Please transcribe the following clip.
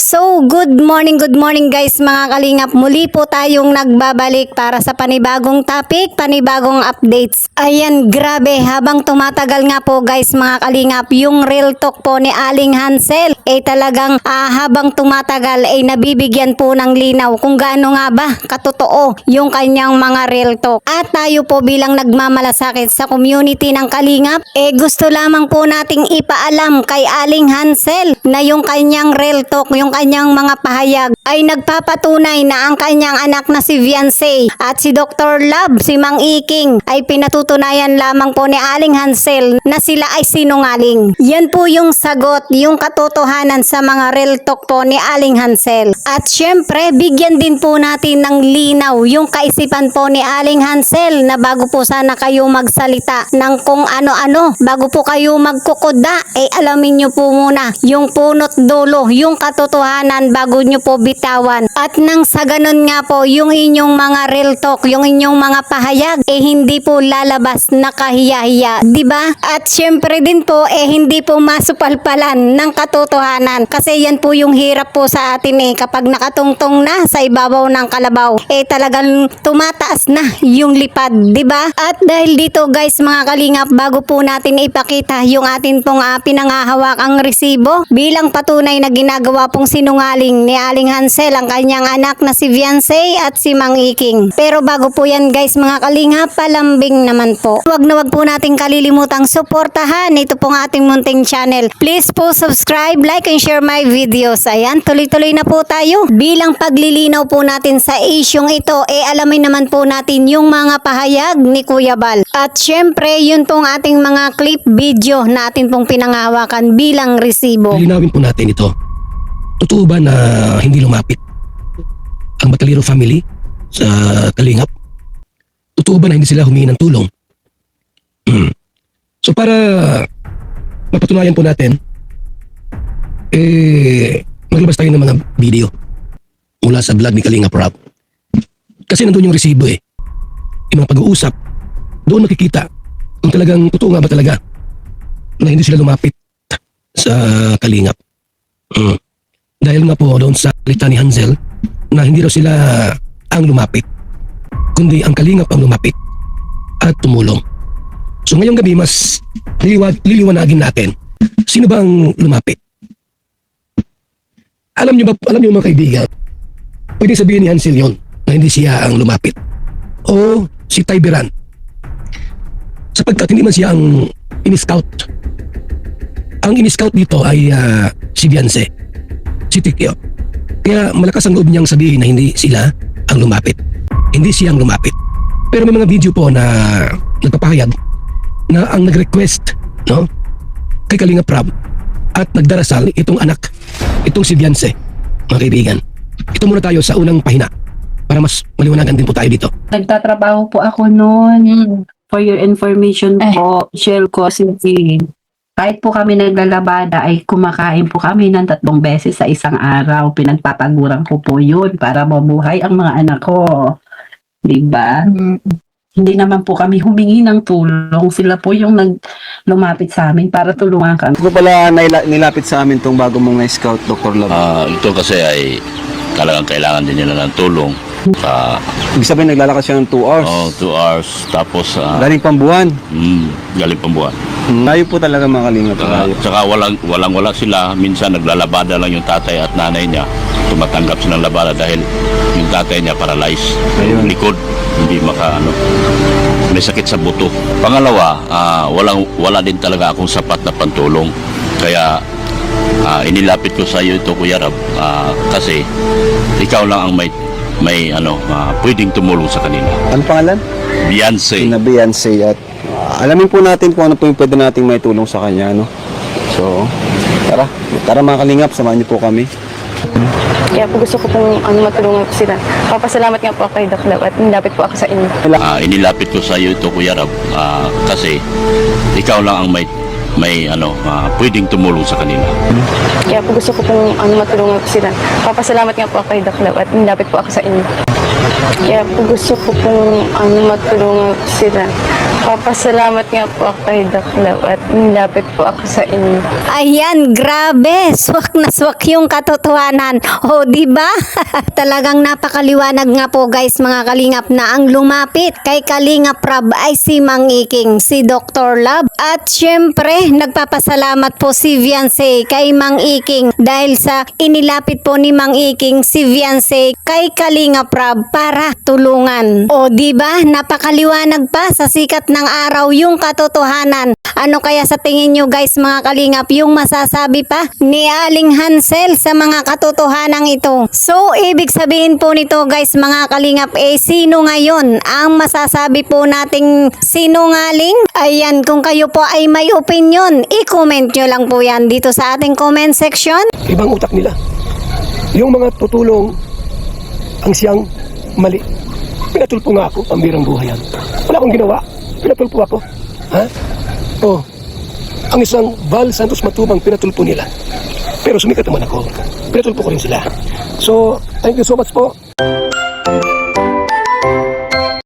So, good morning guys mga kalingap. Muli po tayong nagbabalik para sa panibagong topic, panibagong updates. Ayan, grabe, habang tumatagal nga po guys mga kalingap, yung real talk po ni Aling Hansel, talagang habang tumatagal nabibigyan po ng linaw kung gaano nga ba katotoo yung kanyang mga real talk. At tayo po bilang nagmamalasakit sa community ng kalingap, gusto lamang po nating ipaalam kay Aling Hansel na yung kanyang real talk, yung kanyang mga pahayag ay nagpapatunay na ang kanyang anak na si Viancy at si Dr. Love, si Mang Iking ay pinatutunayan lamang po ni Aling Hansel na sila ay sinungaling. Yan po yung sagot, yung katotohanan sa mga real talk po ni Aling Hansel. At syempre, bigyan din po natin ng linaw yung kaisipan po ni Aling Hansel na bago po sana kayo magsalita ng kung ano-ano, bago po kayo magkukuda, alamin nyo po muna yung punot dulo, yung katotohanan bago nyo po bitawan. At nang sa ganun nga po, yung inyong mga real talk, yung inyong mga pahayag, hindi po lalabas na kahiya-hiya, diba? At syempre din po, hindi po masupalpalan ng katotohanan. Kasi yan po yung hirap po sa atin kapag nakatungtong na sa ibabaw ng kalabaw, talagang tumataas na yung lipad, diba? At dahil dito guys mga kalingap, bago po natin ipakita yung atin pong pinangahawakang resibo bilang patunay na ginagawa pong sinungaling ni Aling Hansel ang kanyang anak na si Viancy at si Mang Iking. Pero bago po yan guys mga kalingap, palambing naman po. Wag na wag po nating kalilimutang suportahan ito pong ating munting channel. Please po subscribe, like and share my videos. Ayan, tuloy-tuloy na po tayo. Bilang paglilinaw po natin sa isyong ito, alamin naman po natin yung mga pahayag ni Kuya Bal. At syempre, yun pong ating mga clip video na atin pong pinangahawakan bilang resibo. Linawin po natin ito. Totoo ba na hindi lumapit ang Batalero family sa Kalingap? Totoo ba na hindi sila humingi ng tulong? So para mapatunayan po natin, maglabas tayo ng mga video mula sa vlog ni Kalingap Rob. Kasi nandun yung resibo yung mga pag-uusap, doon makikita kung talagang totoo nga ba talaga na hindi sila lumapit sa Kalingap. Dahil nga po doon sa salita ni Hansel na hindi raw sila ang lumapit, kundi ang Kalingap ang lumapit at tumulong. So ngayong gabi mas liliwanagin natin sino ba ang lumapit. Alam niyo mga kaibigan, pwede sabihin ni Hansel yon na hindi siya ang lumapit o si Tyberan, sapagkat hindi man siya ang in-scout. Ang in-scout dito ay si Viancy, si Tikyo. Kaya malakas ang loob niyang sabihin na hindi sila ang lumapit. Hindi siya ang lumapit. Pero may mga video po na nagpapahayag na ang nag-request kay Kalingap Rob at nagdarasal itong anak, itong si Viancy, mga kaibigan. Ito muna tayo sa unang pahina para mas maliwanagan din po tayo dito. Nagtatrabaho po ako noon. For your information po, share ko si kahit po kami naglalabada ay kumakain po kami ng 3 beses sa isang araw. Pinagpapaguran ko po yun para mabuhay ang mga anak ko. Diba? Hindi naman po kami humingi ng tulong. Sila po yung lumapit sa amin para tulungan kami. Ano pala nilapit sa amin itong bago mong na-scout, Dr. Love? Ito kasi ay talagang kailangan din nila ng tulong. Ibig sabihin naglalakad siya ng 2 hours? 2 hours, tapos Galing Pambuan? galing Pambuan. Layo po talaga mga Kalingap. Tsaka walang-wala sila. Minsan naglalabada lang yung tatay at nanay niya. Tumatanggap silang labada dahil yung tatay niya paralyzed. Yung likod, hindi may sakit sa buto. Pangalawa, wala din talaga akong sapat na pantulong. Kaya inilapit ko sa iyo ito, Kuya Rab, kasi ikaw lang ang may pwedeng tumulong sa kanila. Ano pangalan? Viancy. Na Viancy. At alamin po natin kung ano po yung pwede nating may tulong sa kanya. So, tara mga Kalingap, samahan niyo po kami. Kaya po gusto ko pong matulungan ko sila. Papasalamat nga po ako kay Doc Love at nilapit po ako sa inyo. Inilapit ko sa iyo ito, Kuya Rab, kasi ikaw lang ang may pwedeng tumulong sa kanila. Kaya po gusto ko pong matulungan ko sila. Papasalamat nga po ako kay Doc Love at nilapit po ako sa inyo. Kaya po gusto ko pong matulungan ko sila. Papasalamat nga po ako kay Doc Love at nilapit po ako sa inyo. Ayan, grabe. Swak na swak yung katotohanan. O, di ba? Talagang napakaliwanag nga po guys mga kalingap na ang lumapit kay Kalingap Rab ay si Mang Iking, si Dr. Love. At syempre, nagpapasalamat po si Viancy kay Mang Iking dahil sa inilapit po ni Mang Iking si Viancy kay Kalingap Rab para tulungan. O, di ba? Napakaliwanag pa sa sikat ng araw yung katotohanan. Ano kaya sa tingin nyo guys mga kalingap yung masasabi pa ni Aling Hansel sa mga katotohanan ito? So ibig sabihin po nito guys mga kalingap sino ngayon ang masasabi po nating sinungaling? Ayan, kung kayo po ay may opinion, i-comment nyo lang po yan dito sa ating comment section. Ibang utak nila. Yung mga tutulong ang siyang mali. Pinatulpo nga ako, pambirang buhay yan. Wala akong ginawa. Pinatulpo ako. Ha? Oh, ang isang Val Santos Matubang pinatulpo nila. Pero sumikat naman ako. Pinatulpo ko rin sila. So, thank you so much po.